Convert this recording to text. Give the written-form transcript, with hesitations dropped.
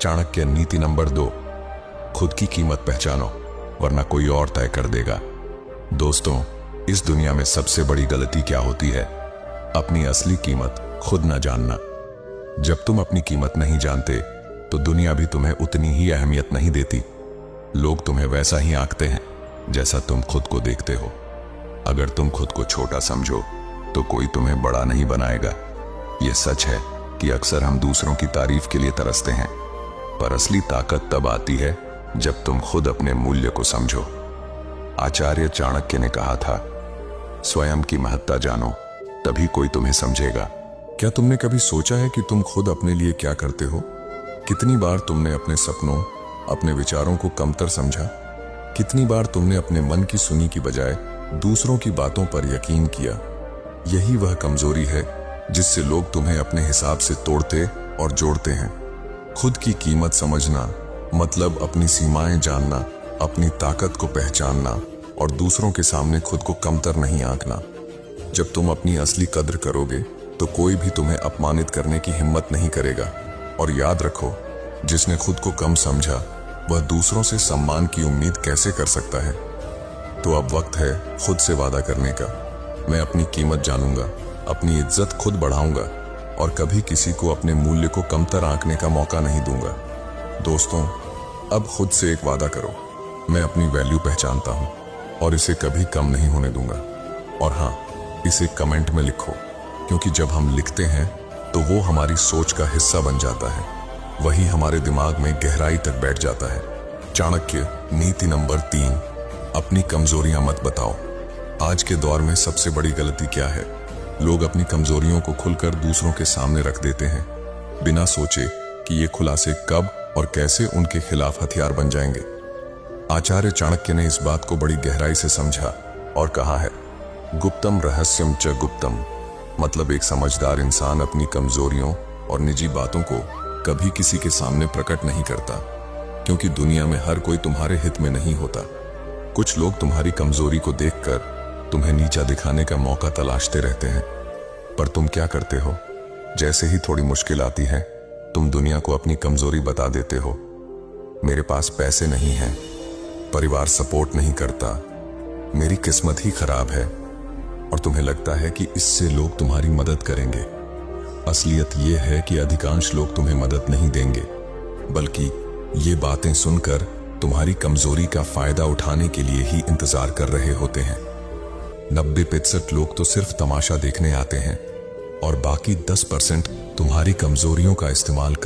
चाणक्य नीति नंबर 2, खुद की कीमत पहचानो वरना कोई और तय कर देगा। दोस्तों, इस दुनिया में सबसे बड़ी गलती क्या होती है? अपनी असली कीमत खुद न जानना। जब तुम अपनी कीमत नहीं जानते तो दुनिया भी तुम्हें उतनी ही अहमियत नहीं देती। लोग तुम्हें वैसा ही आंकते हैं जैसा तुम खुद को देखते हो। अगर तुम खुद को छोटा समझो तो कोई तुम्हें बड़ा नहीं बनाएगा। यह सच है कि अक्सर हम दूसरों की तारीफ के लिए तरसते हैं, पर असली ताकत तब आती है जब तुम खुद अपने मूल्य को समझो। आचार्य चाणक्य ने कहा था, स्वयं की महत्ता जानो तभी कोई तुम्हें समझेगा। क्या तुमने कभी सोचा है कि तुम खुद अपने लिए क्या करते हो? कितनी बार तुमने अपने सपनों, अपने विचारों को कमतर समझा? कितनी बार तुमने अपने मन की सुनी की बजाय दूसरों की बातों पर यकीन किया? यही वह कमजोरी है जिससे लोग तुम्हें अपने हिसाब से तोड़ते और जोड़ते हैं। खुद की कीमत समझना मतलब अपनी सीमाएं जानना, अपनी ताकत को पहचानना और दूसरों के सामने खुद को कमतर नहीं आंकना। जब तुम अपनी असली कद्र करोगे तो कोई भी तुम्हें अपमानित करने की हिम्मत नहीं करेगा। और याद रखो, जिसने खुद को कम समझा वह दूसरों से सम्मान की उम्मीद कैसे कर सकता है? तो अब वक्त है खुद से वादा करने का। मैं अपनी कीमत जानूंगा, अपनी इज्जत खुद बढ़ाऊंगा और कभी किसी को अपने मूल्य को कमतर आंकने का मौका नहीं दूंगा। दोस्तों, अब खुद से एक वादा करो, मैं अपनी वैल्यू पहचानता हूं और इसे कभी कम नहीं होने दूंगा। और हां, इसे कमेंट में लिखो, क्योंकि जब हम लिखते हैं तो वो हमारी सोच का हिस्सा बन जाता है, वही हमारे दिमाग में गहराई तक बैठ जाता है। चाणक्य नीति नंबर 3, अपनी कमजोरियां मत बताओ। आज के दौर में सबसे बड़ी गलती क्या है? लोग अपनी कमजोरियों को खुलकर दूसरों के सामने रख देते हैं, बिना सोचे कि ये खुलासे कब और कैसे उनके खिलाफ हथियार बन जाएंगे। आचार्य चाणक्य ने इस बात को बड़ी गहराई से समझा और कहा है, गुप्तम रहस्यम च गुप्तम, मतलब एक समझदार इंसान अपनी कमजोरियों और निजी बातों को कभी किसी के सामने प्रकट नहीं करता, क्योंकि दुनिया में हर कोई तुम्हारे हित में नहीं होता। कुछ लोग तुम्हारी कमजोरी को देखकर तुम्हें नीचा दिखाने का मौका तलाशते रहते हैं, पर तुम क्या करते हो? जैसे ही थोड़ी मुश्किल आती है, तुम दुनिया को अपनी कमजोरी बता देते हो। मेरे पास पैसे नहीं हैं, परिवार सपोर्ट नहीं करता, मेरी किस्मत ही खराब है, और तुम्हें लगता है कि इससे लोग तुम्हारी मदद करेंगे। असलियत यह है कि अधिकांश लोग तुम्हें मदद नहीं देंगे, बल्कि ये बातें सुनकर तुम्हारी कमजोरी का फायदा उठाने के लिए ही इंतजार कर रहे होते हैं। 90% लोग तो सिर्फ तमाशा देखने आते हैं और बाकी 10% तुम्हारी कमजोरियों का इस्तेमाल कर